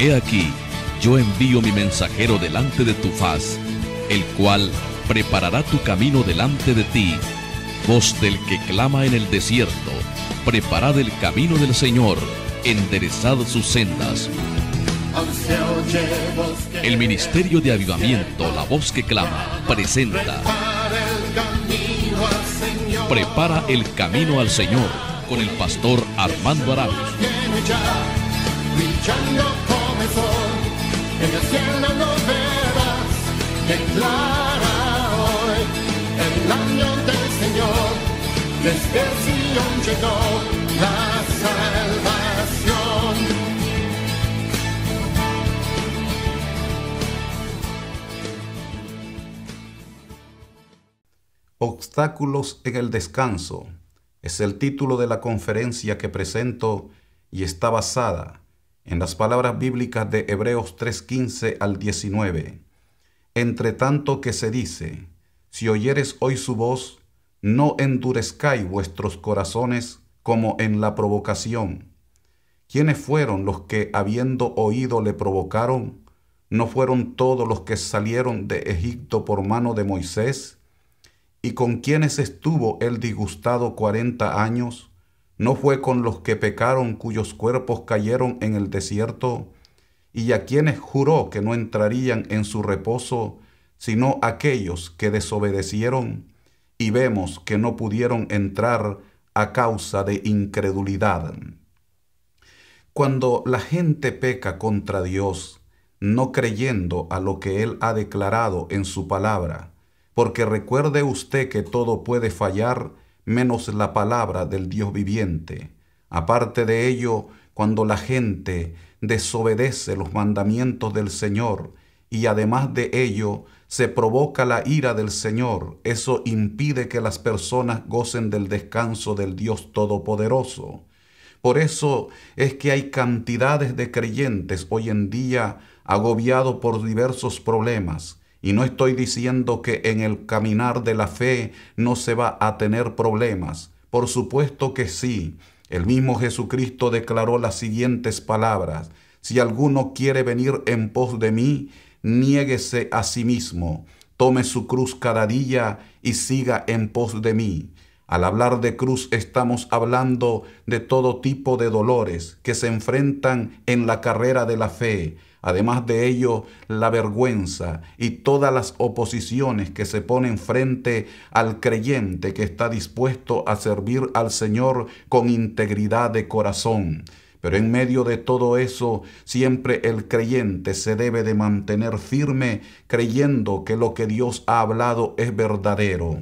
He aquí, yo envío mi mensajero delante de tu faz, el cual preparará tu camino delante de ti. Voz del que clama en el desierto, preparad el camino del Señor, enderezad sus sendas. El Ministerio de Avivamiento, La Voz que Clama, presenta Prepara el camino al Señor, con el pastor Armando Arauz. Brillando como el sol, en el cielo lo verás, declara hoy el año del Señor, desde el Sion llegó la salvación. Obstáculos en el descanso es el título de la conferencia que presento y está basada en las palabras bíblicas de Hebreos 3:15 al 19. Entre tanto que se dice, si oyeres hoy su voz, no endurezcáis vuestros corazones como en la provocación. ¿Quiénes fueron los que, habiendo oído, le provocaron? ¿No fueron todos los que salieron de Egipto por mano de Moisés? ¿Y con quiénes estuvo él disgustado 40 años? ¿No fue con los que pecaron, cuyos cuerpos cayeron en el desierto? ¿Y a quienes juró que no entrarían en su reposo, sino aquellos que desobedecieron? Y vemos que no pudieron entrar a causa de incredulidad. Cuando la gente peca contra Dios, no creyendo a lo que Él ha declarado en su palabra, porque recuerde usted que todo puede fallar, menos la palabra del Dios viviente. Aparte de ello, cuando la gente desobedece los mandamientos del Señor y además de ello se provoca la ira del Señor, eso impide que las personas gocen del descanso del Dios Todopoderoso. Por eso es que hay cantidades de creyentes hoy en día agobiados por diversos problemas. Y no estoy diciendo que en el caminar de la fe no se va a tener problemas. Por supuesto que sí. El mismo Jesucristo declaró las siguientes palabras: si alguno quiere venir en pos de mí, niéguese a sí mismo, tome su cruz cada día y siga en pos de mí. Al hablar de cruz estamos hablando de todo tipo de dolores que se enfrentan en la carrera de la fe. Además de ello, la vergüenza y todas las oposiciones que se ponen frente al creyente que está dispuesto a servir al Señor con integridad de corazón. Pero en medio de todo eso, siempre el creyente se debe de mantener firme, creyendo que lo que Dios ha hablado es verdadero.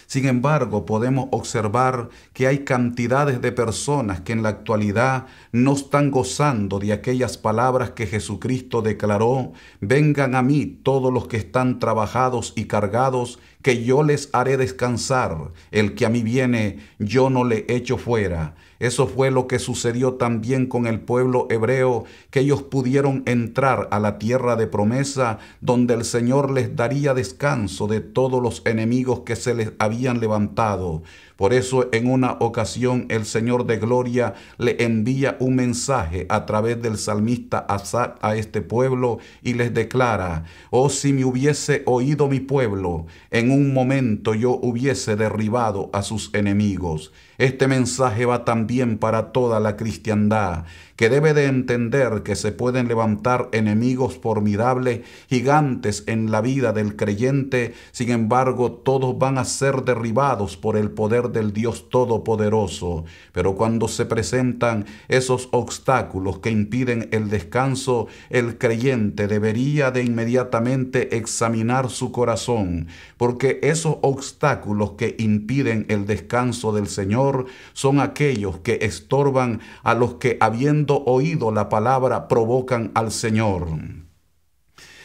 Sin embargo, podemos observar que hay cantidades de personas que en la actualidad no están gozando de aquellas palabras que Jesucristo declaró: vengan a mí todos los que están trabajados y cargados, que yo les haré descansar. El que a mí viene, yo no le echo fuera. Eso fue lo que sucedió también con el pueblo hebreo, que ellos pudieron entrar a la tierra de promesa, donde el Señor les daría descanso de todos los enemigos que se les habían levantado. Por eso en una ocasión el Señor de gloria le envía un mensaje a través del salmista Asaf a este pueblo y les declara: oh, si me hubiese oído mi pueblo, en un momento yo hubiese derribado a sus enemigos. Este mensaje va también para toda la cristiandad, que debe de entender que se pueden levantar enemigos formidables, gigantes en la vida del creyente. Sin embargo, todos van a ser derribados por el poder del Dios Todopoderoso. Pero cuando se presentan esos obstáculos que impiden el descanso, el creyente debería de inmediatamente examinar su corazón, porque esos obstáculos que impiden el descanso del Señor son aquellos que estorban a los que, habiendo oído la palabra, provocan al Señor.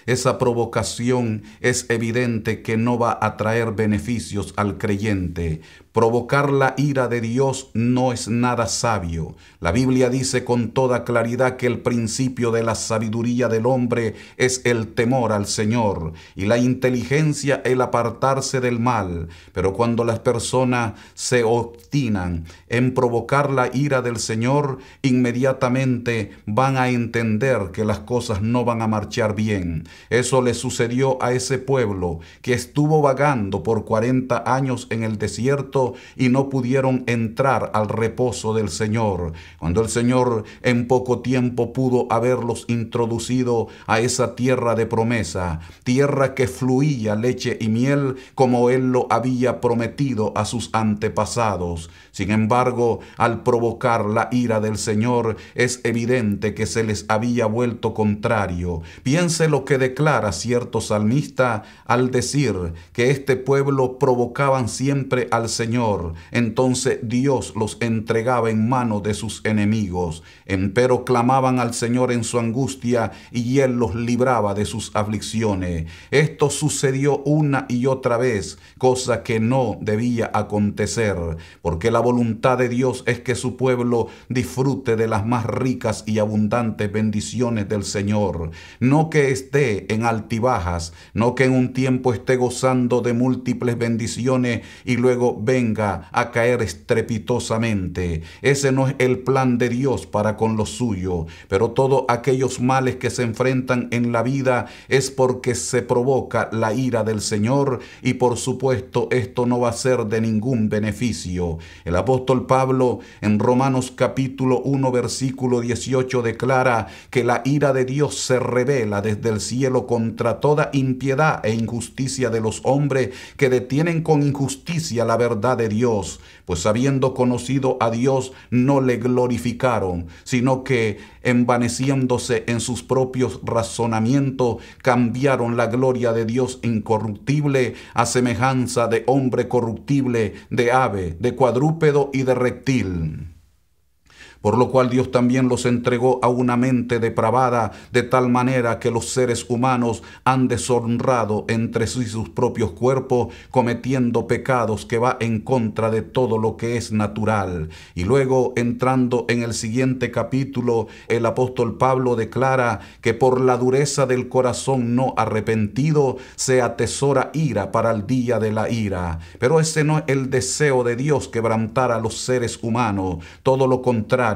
Esa provocación es evidente que no va a traer beneficios al creyente. Provocar la ira de Dios no es nada sabio. La Biblia dice con toda claridad que el principio de la sabiduría del hombre es el temor al Señor y la inteligencia el apartarse del mal. Pero cuando las personas se obstinan en provocar la ira del Señor, inmediatamente van a entender que las cosas no van a marchar bien. Eso le sucedió a ese pueblo que estuvo vagando por 40 años en el desierto y no pudieron entrar al reposo del Señor. Cuando el Señor en poco tiempo pudo haberlos introducido a esa tierra de promesa, tierra que fluía leche y miel como Él lo había prometido a sus antepasados. Sin embargo, al provocar la ira del Señor, es evidente que se les había vuelto contrario. Piense lo que declara cierto salmista al decir que este pueblo provocaban siempre al Señor. Entonces Dios los entregaba en manos de sus enemigos. Empero clamaban al Señor en su angustia y Él los libraba de sus aflicciones. Esto sucedió una y otra vez, cosa que no debía acontecer, porque la voluntad de Dios es que su pueblo disfrute de las más ricas y abundantes bendiciones del Señor. No que esté en altibajas, no que en un tiempo esté gozando de múltiples bendiciones y luego venga a caer estrepitosamente. Ese no es el plan de Dios para con lo suyo. Pero todos aquellos males que se enfrentan en la vida es porque se provoca la ira del Señor, y por supuesto esto no va a ser de ningún beneficio. El apóstol Pablo en Romanos capítulo 1 versículo 18 declara que la ira de Dios se revela desde el cielo contra toda impiedad e injusticia de los hombres que detienen con injusticia la verdad de Dios, pues habiendo conocido a Dios no le glorificaron, sino que envaneciéndose en sus propios razonamientos, cambiaron la gloria de Dios incorruptible a semejanza de hombre corruptible, de ave, de cuadrúpedo y de reptil. Por lo cual Dios también los entregó a una mente depravada, de tal manera que los seres humanos han deshonrado entre sí sus propios cuerpos, cometiendo pecados que va en contra de todo lo que es natural. Y luego, entrando en el siguiente capítulo, el apóstol Pablo declara que por la dureza del corazón no arrepentido se atesora ira para el día de la ira. Pero ese no es el deseo de Dios, quebrantar a los seres humanos. Todo lo contrario.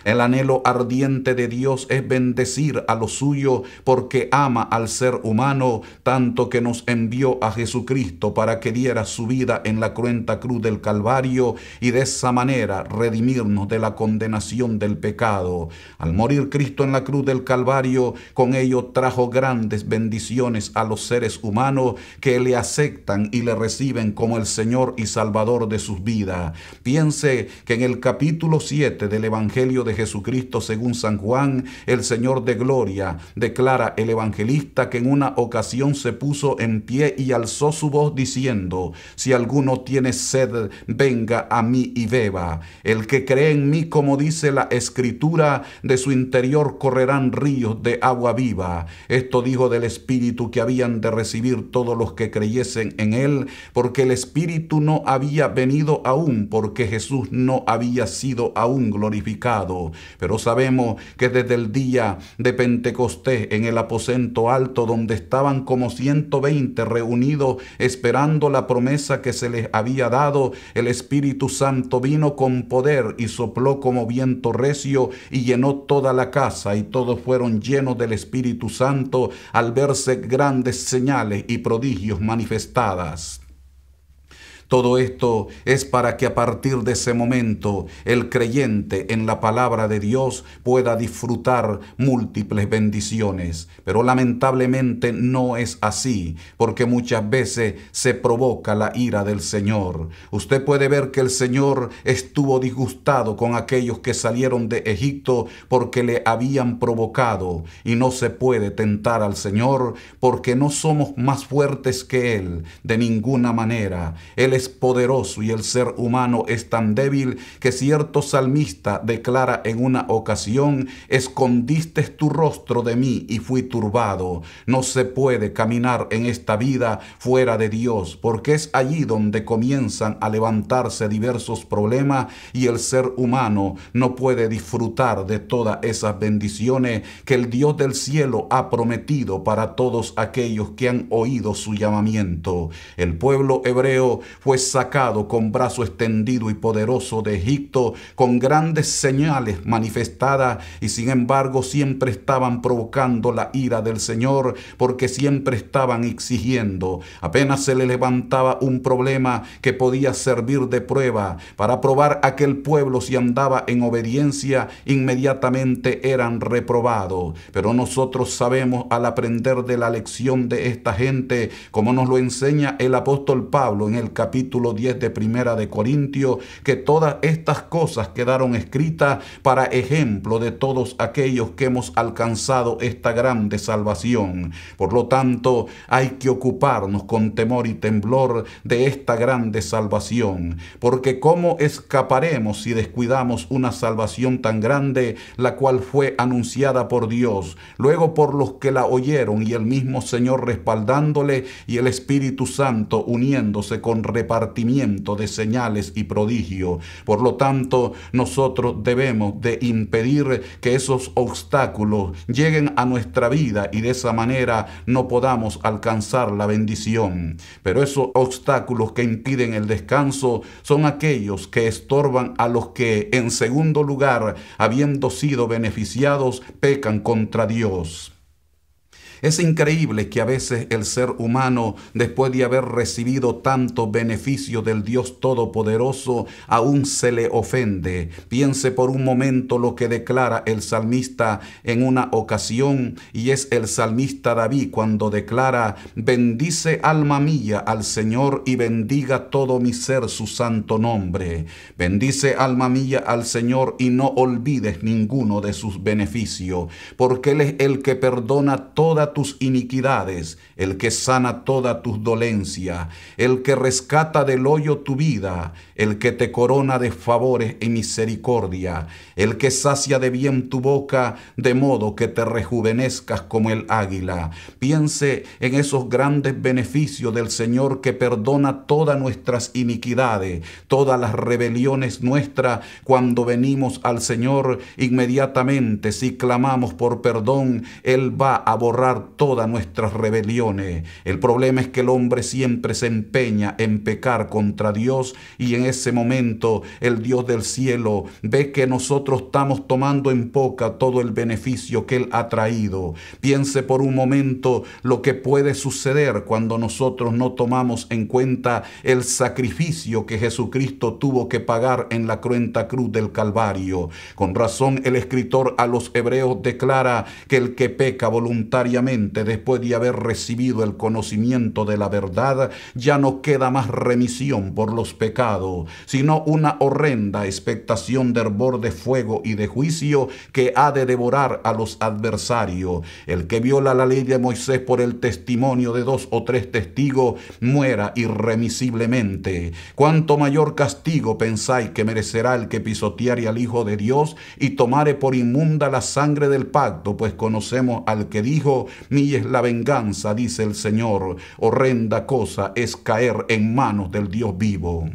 El anhelo ardiente de Dios es bendecir a lo suyo, porque ama al ser humano tanto que nos envió a Jesucristo para que diera su vida en la cruenta cruz del Calvario y de esa manera redimirnos de la condenación del pecado. Al morir Cristo en la cruz del Calvario, con ello trajo grandes bendiciones a los seres humanos que le aceptan y le reciben como el Señor y Salvador de sus vidas. Piense que en el capítulo 7 del Evangelio de Jesucristo según San Juan, el Señor de gloria, declara el evangelista que en una ocasión se puso en pie y alzó su voz diciendo: si alguno tiene sed, venga a mí y beba. El que cree en mí, como dice la Escritura, de su interior correrán ríos de agua viva. Esto dijo del Espíritu que habían de recibir todos los que creyesen en él, porque el Espíritu no había venido aún, porque Jesús no había sido aún glorificado. Pero sabemos que desde el día de Pentecostés, en el aposento alto donde estaban como 120 reunidos esperando la promesa que se les había dado, el Espíritu Santo vino con poder y sopló como viento recio y llenó toda la casa, y todos fueron llenos del Espíritu Santo al verse grandes señales y prodigios manifestadas. Todo esto es para que a partir de ese momento el creyente en la palabra de Dios pueda disfrutar múltiples bendiciones. Pero lamentablemente no es así, porque muchas veces se provoca la ira del Señor. Usted puede ver que el Señor estuvo disgustado con aquellos que salieron de Egipto porque le habían provocado, y no se puede tentar al Señor porque no somos más fuertes que Él de ninguna manera. Él es poderoso y el ser humano es tan débil que cierto salmista declara en una ocasión: escondiste tu rostro de mí y fui turbado. No se puede caminar en esta vida fuera de Dios, porque es allí donde comienzan a levantarse diversos problemas y el ser humano no puede disfrutar de todas esas bendiciones que el Dios del cielo ha prometido para todos aquellos que han oído su llamamiento. El pueblo hebreo fue sacado con brazo extendido y poderoso de Egipto, con grandes señales manifestadas, y sin embargo siempre estaban provocando la ira del Señor, porque siempre estaban exigiendo. Apenas se le levantaba un problema que podía servir de prueba para probar a aquel pueblo si andaba en obediencia, inmediatamente eran reprobados. Pero nosotros sabemos, al aprender de la lección de esta gente, como nos lo enseña el apóstol Pablo en el capítulo 10 de Primera de Corintios, que todas estas cosas quedaron escritas para ejemplo de todos aquellos que hemos alcanzado esta grande salvación. Por lo tanto, hay que ocuparnos con temor y temblor de esta grande salvación, porque ¿cómo escaparemos si descuidamos una salvación tan grande, la cual fue anunciada por Dios, luego por los que la oyeron, y el mismo Señor respaldándole, y el Espíritu Santo uniéndose con repartimiento de señales y prodigios? Por lo tanto, nosotros debemos de impedir que esos obstáculos lleguen a nuestra vida y de esa manera no podamos alcanzar la bendición. Pero esos obstáculos que impiden el descanso son aquellos que estorban a los que, en segundo lugar, habiendo sido beneficiados, pecan contra Dios. Es increíble que a veces el ser humano, después de haber recibido tantos beneficios del Dios Todopoderoso, aún se le ofende. Piense por un momento lo que declara el salmista en una ocasión, y es el salmista David cuando declara: bendice alma mía al Señor y bendiga todo mi ser su santo nombre. Bendice alma mía al Señor y no olvides ninguno de sus beneficios, porque Él es el que perdona toda tus iniquidades, el que sana toda tus dolencias, el que rescata del hoyo tu vida, el que te corona de favores y misericordia, el que sacia de bien tu boca, de modo que te rejuvenezcas como el águila. Piense en esos grandes beneficios del Señor, que perdona todas nuestras iniquidades, todas las rebeliones nuestras. Cuando venimos al Señor, inmediatamente, si clamamos por perdón, Él va a borrar todas nuestras rebeliones. El problema es que el hombre siempre se empeña en pecar contra Dios, y en ese momento el Dios del cielo ve que nosotros estamos tomando en poca todo el beneficio que Él ha traído. Piense por un momento lo que puede suceder cuando nosotros no tomamos en cuenta el sacrificio que Jesucristo tuvo que pagar en la cruenta cruz del Calvario. Con razón el escritor a los Hebreos declara que el que peca voluntariamente después de haber recibido el conocimiento de la verdad, ya no queda más remisión por los pecados, sino una horrenda expectación de hervor de fuego y de juicio que ha de devorar a los adversarios. El que viola la ley de Moisés por el testimonio de 2 o 3 testigos muera irremisiblemente. ¿Cuánto mayor castigo pensáis que merecerá el que pisoteare al Hijo de Dios y tomare por inmunda la sangre del pacto? Pues conocemos al que dijo: mía es la venganza, dice el Señor. Horrenda cosa es caer en manos del Dios vivo.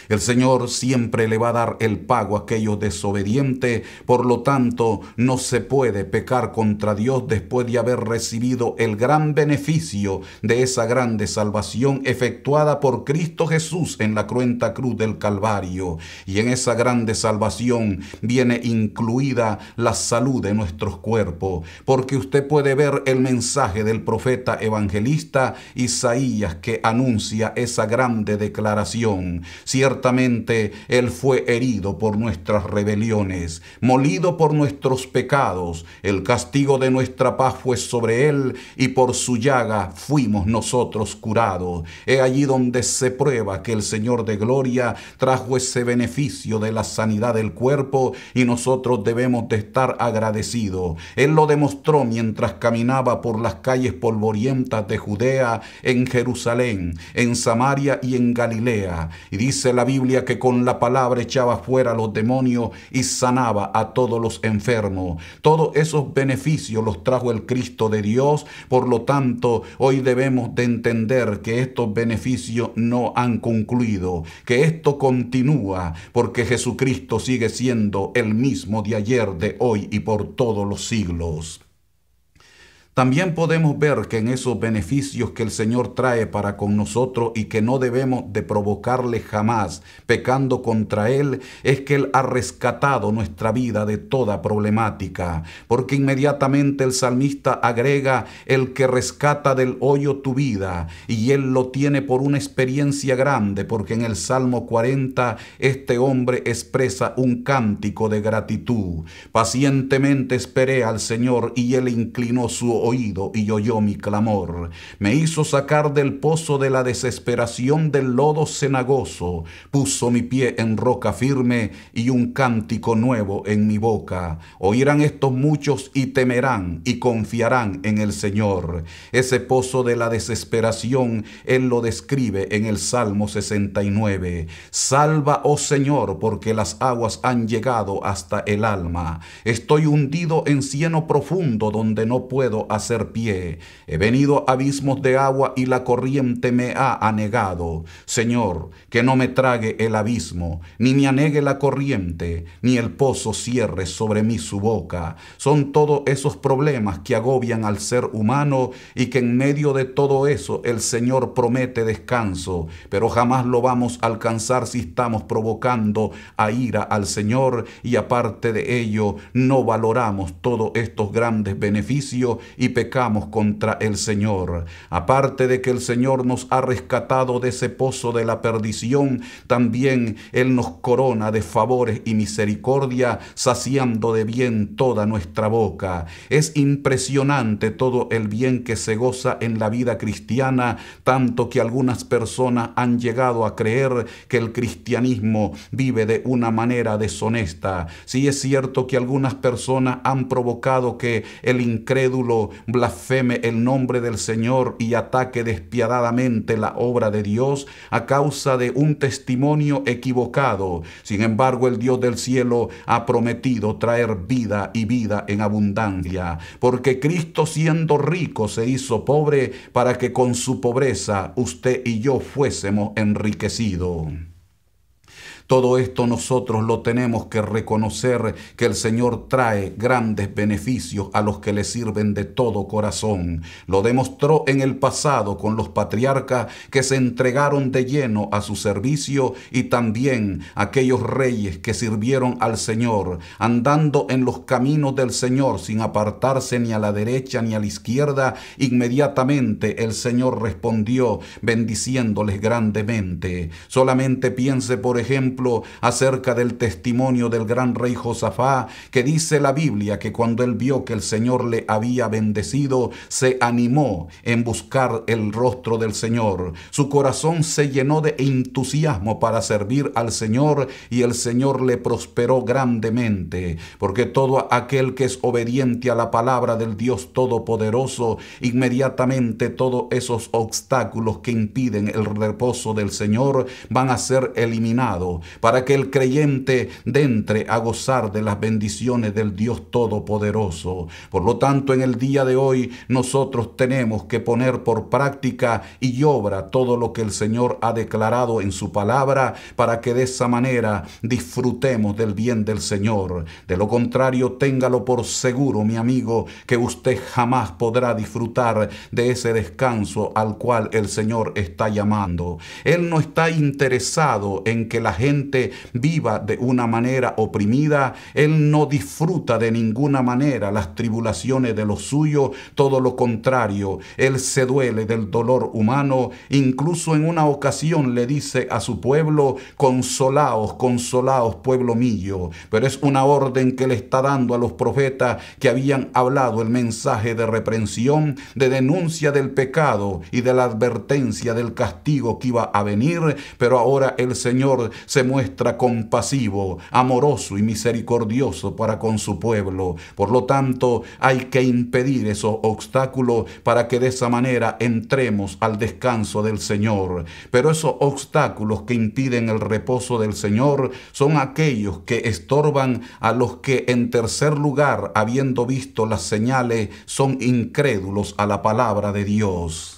El Señor siempre le va a dar el pago a aquellos desobedientes. Por lo tanto, no se puede pecar contra Dios después de haber recibido el gran beneficio de esa grande salvación efectuada por Cristo Jesús en la cruenta cruz del Calvario. Y en esa grande salvación viene incluida la salud de nuestros cuerpos, porque usted puede ver el mensaje del profeta evangelista Isaías, que anuncia esa grande declaración. Ciertamente Ciertamente Él fue herido por nuestras rebeliones, molido por nuestros pecados. El castigo de nuestra paz fue sobre Él, y por su llaga fuimos nosotros curados. He allí donde se prueba que el Señor de gloria trajo ese beneficio de la sanidad del cuerpo, y nosotros debemos de estar agradecidos. Él lo demostró mientras caminaba por las calles polvorientas de Judea, en Jerusalén, en Samaria y en Galilea. Y dice la Biblia que con la palabra echaba fuera a los demonios y sanaba a todos los enfermos. Todos esos beneficios los trajo el Cristo de Dios. Por lo tanto, hoy debemos de entender que estos beneficios no han concluido, que esto continúa, porque Jesucristo sigue siendo el mismo de ayer, de hoy y por todos los siglos. También podemos ver que en esos beneficios que el Señor trae para con nosotros y que no debemos de provocarle jamás pecando contra Él, es que Él ha rescatado nuestra vida de toda problemática, porque inmediatamente el salmista agrega: el que rescata del hoyo tu vida, y Él lo tiene por una experiencia grande, porque en el Salmo 40 este hombre expresa un cántico de gratitud. Pacientemente esperé al Señor, y Él inclinó su oído y oyó mi clamor. Me hizo sacar del pozo de la desesperación, del lodo cenagoso. Puso mi pie en roca firme y un cántico nuevo en mi boca. Oirán estos muchos y temerán y confiarán en el Señor. Ese pozo de la desesperación Él lo describe en el Salmo 69. Salva, oh Señor, porque las aguas han llegado hasta el alma. Estoy hundido en cieno profundo donde no puedo hacer pie. He venido a abismos de agua y la corriente me ha anegado. Señor, que no me trague el abismo, ni me anegue la corriente, ni el pozo cierre sobre mí su boca. Son todos esos problemas que agobian al ser humano, y que en medio de todo eso el Señor promete descanso, pero jamás lo vamos a alcanzar si estamos provocando a ira al Señor, y aparte de ello no valoramos todos estos grandes beneficios y pecamos contra el Señor. Aparte de que el Señor nos ha rescatado de ese pozo de la perdición, también Él nos corona de favores y misericordia, saciando de bien toda nuestra boca. Es impresionante todo el bien que se goza en la vida cristiana, tanto que algunas personas han llegado a creer que el cristianismo vive de una manera deshonesta. Sí, es cierto que algunas personas han provocado que el incrédulo blasfeme el nombre del Señor y ataque despiadadamente la obra de Dios a causa de un testimonio equivocado. Sin embargo, el Dios del cielo ha prometido traer vida y vida en abundancia, porque Cristo, siendo rico, se hizo pobre para que con su pobreza usted y yo fuésemos enriquecidos. Todo esto nosotros lo tenemos que reconocer, que el Señor trae grandes beneficios a los que le sirven de todo corazón. Lo demostró en el pasado con los patriarcas que se entregaron de lleno a su servicio, y también aquellos reyes que sirvieron al Señor, andando en los caminos del Señor sin apartarse ni a la derecha ni a la izquierda. Inmediatamente el Señor respondió bendiciéndoles grandemente. Solamente piense, por ejemplo, acerca del testimonio del gran rey Josafá, que dice la Biblia que cuando él vio que el Señor le había bendecido, se animó en buscar el rostro del Señor. Su corazón se llenó de entusiasmo para servir al Señor, y el Señor le prosperó grandemente, porque todo aquel que es obediente a la palabra del Dios Todopoderoso, inmediatamente todos esos obstáculos que impiden el reposo del Señor van a ser eliminados, para que el creyente entre a gozar de las bendiciones del Dios Todopoderoso. Por lo tanto, en el día de hoy nosotros tenemos que poner por práctica y obra todo lo que el Señor ha declarado en su palabra, para que de esa manera disfrutemos del bien del Señor. De lo contrario, téngalo por seguro, mi amigo, que usted jamás podrá disfrutar de ese descanso al cual el Señor está llamando. Él no está interesado en que la gente gente viva de una manera oprimida. Él no disfruta de ninguna manera las tribulaciones de los suyos, todo lo contrario, Él se duele del dolor humano. Incluso en una ocasión le dice a su pueblo: consolaos, consolaos, pueblo mío. Pero es una orden que le está dando a los profetas que habían hablado el mensaje de reprensión, de denuncia del pecado y de la advertencia del castigo que iba a venir. Pero ahora el Señor se muestra compasivo, amoroso y misericordioso para con su pueblo. Por lo tanto, hay que impedir esos obstáculos para que de esa manera entremos al descanso del Señor. Pero esos obstáculos que impiden el reposo del Señor son aquellos que estorban a los que, en tercer lugar, habiendo visto las señales, son incrédulos a la palabra de Dios.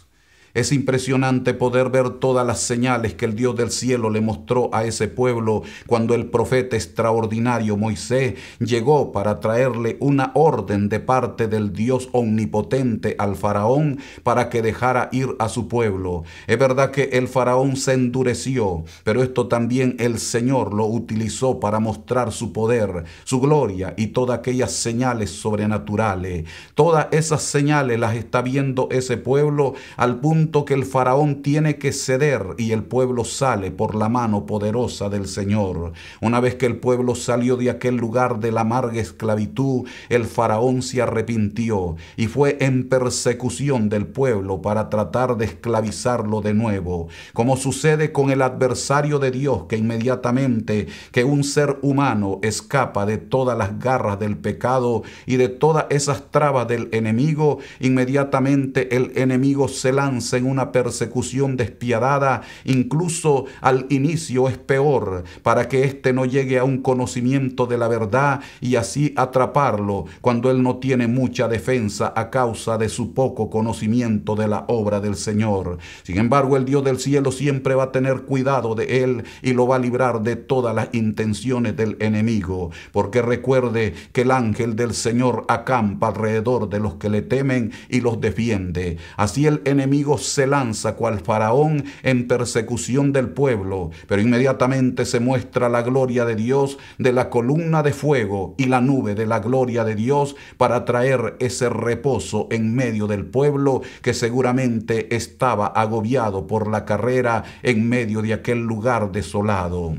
Es impresionante poder ver todas las señales que el Dios del cielo le mostró a ese pueblo cuando el profeta extraordinario Moisés llegó para traerle una orden de parte del Dios omnipotente al faraón para que dejara ir a su pueblo. Es verdad que el faraón se endureció, pero esto también el Señor lo utilizó para mostrar su poder, su gloria y todas aquellas señales sobrenaturales. Todas esas señales las está viendo ese pueblo al punto que el faraón tiene que ceder y el pueblo sale por la mano poderosa del Señor. Una vez que el pueblo salió de aquel lugar de la amarga esclavitud, el faraón se arrepintió y fue en persecución del pueblo para tratar de esclavizarlo de nuevo. Como sucede con el adversario de Dios, que inmediatamente que un ser humano escapa de todas las garras del pecado y de todas esas trabas del enemigo, inmediatamente el enemigo se lanza en una persecución despiadada. Incluso al inicio es peor, para que éste no llegue a un conocimiento de la verdad y así atraparlo cuando él no tiene mucha defensa a causa de su poco conocimiento de la obra del Señor. Sin embargo, el Dios del cielo siempre va a tener cuidado de él y lo va a librar de todas las intenciones del enemigo, porque recuerde que el ángel del Señor acampa alrededor de los que le temen y los defiende. Así el enemigo se lanza cual faraón en persecución del pueblo, pero inmediatamente se muestra la gloria de Dios de la columna de fuego y la nube de la gloria de Dios para traer ese reposo en medio del pueblo que seguramente estaba agobiado por la carrera en medio de aquel lugar desolado.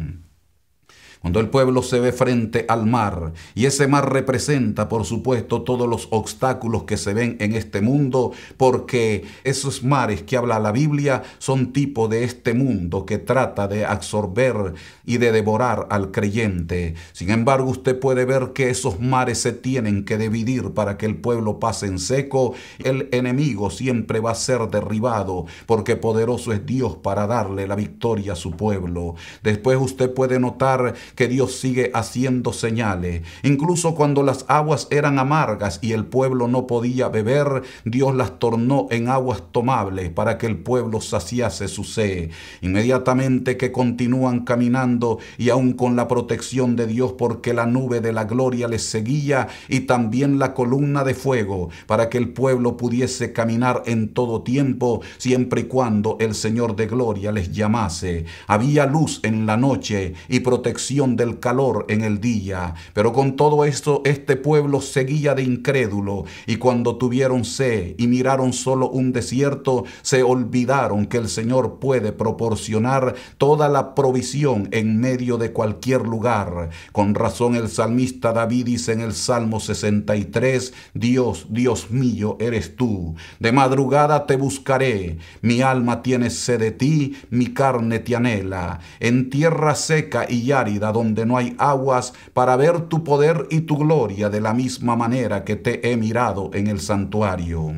Cuando el pueblo se ve frente al mar, y ese mar representa, por supuesto, todos los obstáculos que se ven en este mundo, porque esos mares que habla la Biblia son tipo de este mundo que trata de absorber y de devorar al creyente. Sin embargo, usted puede ver que esos mares se tienen que dividir para que el pueblo pase en seco. El enemigo siempre va a ser derribado, porque poderoso es Dios para darle la victoria a su pueblo. Después usted puede notar que Dios sigue haciendo señales. Incluso cuando las aguas eran amargas y el pueblo no podía beber, Dios las tornó en aguas tomables para que el pueblo saciase su sed. Inmediatamente que continúan caminando y aún con la protección de Dios, porque la nube de la gloria les seguía y también la columna de fuego para que el pueblo pudiese caminar en todo tiempo, siempre y cuando el Señor de gloria les llamase. Había luz en la noche y protección del calor en el día, pero con todo esto este pueblo seguía de incrédulo, y cuando tuvieron sed y miraron solo un desierto, se olvidaron que el Señor puede proporcionar toda la provisión en medio de cualquier lugar. Con razón el salmista David dice en el Salmo 63: Dios, Dios mío, eres tú. De madrugada te buscaré, mi alma tiene sed de ti, mi carne te anhela. En tierra seca y árida donde no hay aguas, para ver tu poder y tu gloria de la misma manera que te he mirado en el santuario.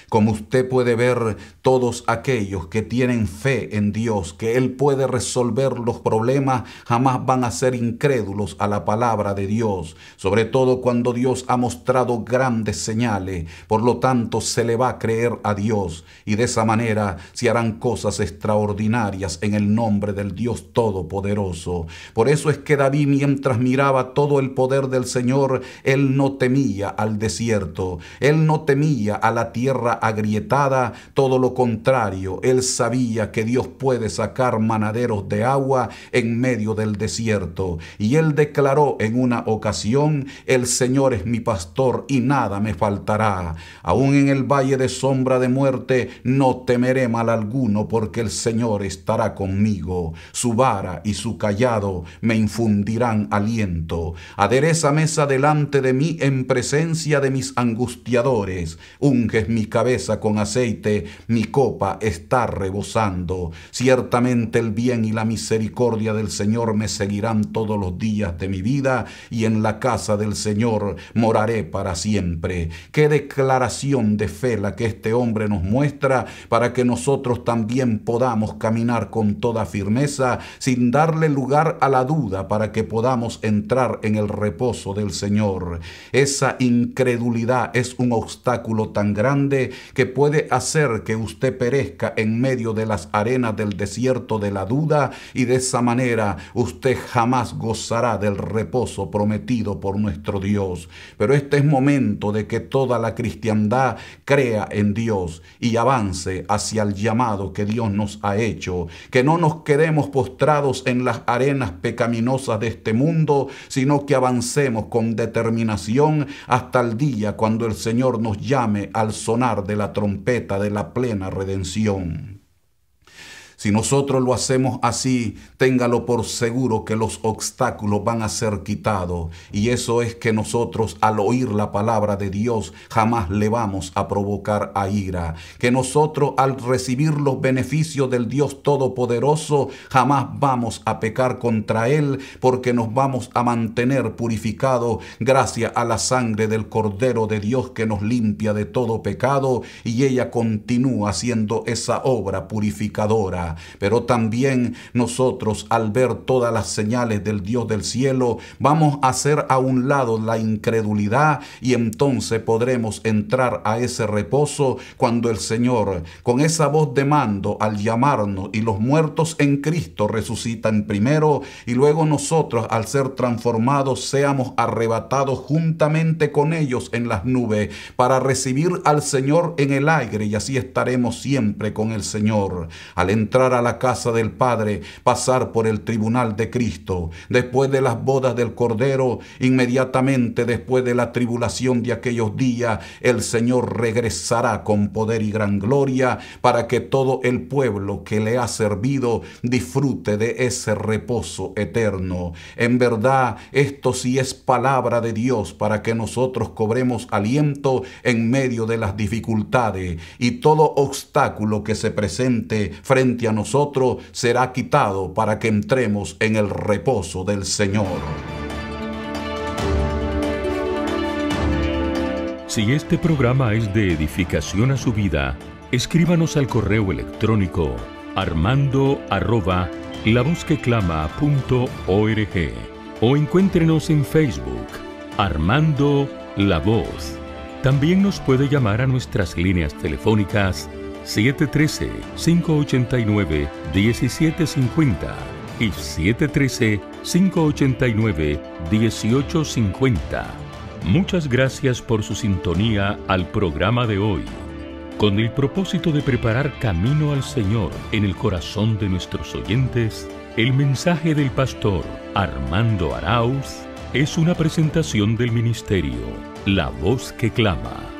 Como usted puede ver, todos aquellos que tienen fe en Dios, que Él puede resolver los problemas, jamás van a ser incrédulos a la palabra de Dios, sobre todo cuando Dios ha mostrado grandes señales. Por lo tanto, se le va a creer a Dios, y de esa manera se harán cosas extraordinarias en el nombre del Dios Todopoderoso. Por eso es que David, mientras miraba todo el poder del Señor, él no temía al desierto, él no temía a la tierra agrietada, todo lo contrario, él sabía que Dios puede sacar manaderos de agua en medio del desierto. Y él declaró en una ocasión: el Señor es mi pastor y nada me faltará. Aún en el valle de sombra de muerte no temeré mal alguno, porque el Señor estará conmigo. Su vara y su cayado me infundirán aliento. Adereza mesa delante de mí en presencia de mis angustiadores. Unges mi cabeza con aceite, mi copa está rebosando. Ciertamente el bien y la misericordia del Señor me seguirán todos los días de mi vida, y en la casa del Señor moraré para siempre. Qué declaración de fe la que este hombre nos muestra, para que nosotros también podamos caminar con toda firmeza, sin darle lugar a la duda, para que podamos entrar en el reposo del Señor. Esa incredulidad es un obstáculo tan grande que puede hacer que usted perezca en medio de las arenas del desierto de la duda, y de esa manera usted jamás gozará del reposo prometido por nuestro Dios. Pero este es momento de que toda la cristiandad crea en Dios y avance hacia el llamado que Dios nos ha hecho. Que no nos quedemos postrados en las arenas pecaminosas de este mundo, sino que avancemos con determinación hasta el día cuando el Señor nos llame al sonar de la trompeta de la plena redención. Si nosotros lo hacemos así, téngalo por seguro que los obstáculos van a ser quitados. Y eso es que nosotros, al oír la palabra de Dios, jamás le vamos a provocar a ira. Que nosotros, al recibir los beneficios del Dios Todopoderoso, jamás vamos a pecar contra Él, porque nos vamos a mantener purificados gracias a la sangre del Cordero de Dios, que nos limpia de todo pecado, y ella continúa haciendo esa obra purificadora. Pero también nosotros, al ver todas las señales del Dios del cielo, vamos a hacer a un lado la incredulidad, y entonces podremos entrar a ese reposo cuando el Señor, con esa voz de mando, al llamarnos, y los muertos en Cristo resucitan primero, y luego nosotros, al ser transformados, seamos arrebatados juntamente con ellos en las nubes para recibir al Señor en el aire, y así estaremos siempre con el Señor. Al entrar a la casa del Padre, pasar por el tribunal de Cristo, después de las bodas del Cordero, inmediatamente después de la tribulación de aquellos días, el Señor regresará con poder y gran gloria, para que todo el pueblo que le ha servido disfrute de ese reposo eterno. En verdad, esto sí es palabra de Dios, para que nosotros cobremos aliento en medio de las dificultades, y todo obstáculo que se presente frente a nosotros será quitado, para que entremos en el reposo del Señor. Si este programa es de edificación a su vida, escríbanos al correo electrónico armando@lavozqueclama.org, o encuéntrenos en Facebook, Armando La Voz. También nos puede llamar a nuestras líneas telefónicas 713-589-1750 y 713-589-1850. Muchas gracias por su sintonía al programa de hoy. Con el propósito de preparar camino al Señor en el corazón de nuestros oyentes, el mensaje del pastor Armando Arauz es una presentación del ministerio La Voz que Clama.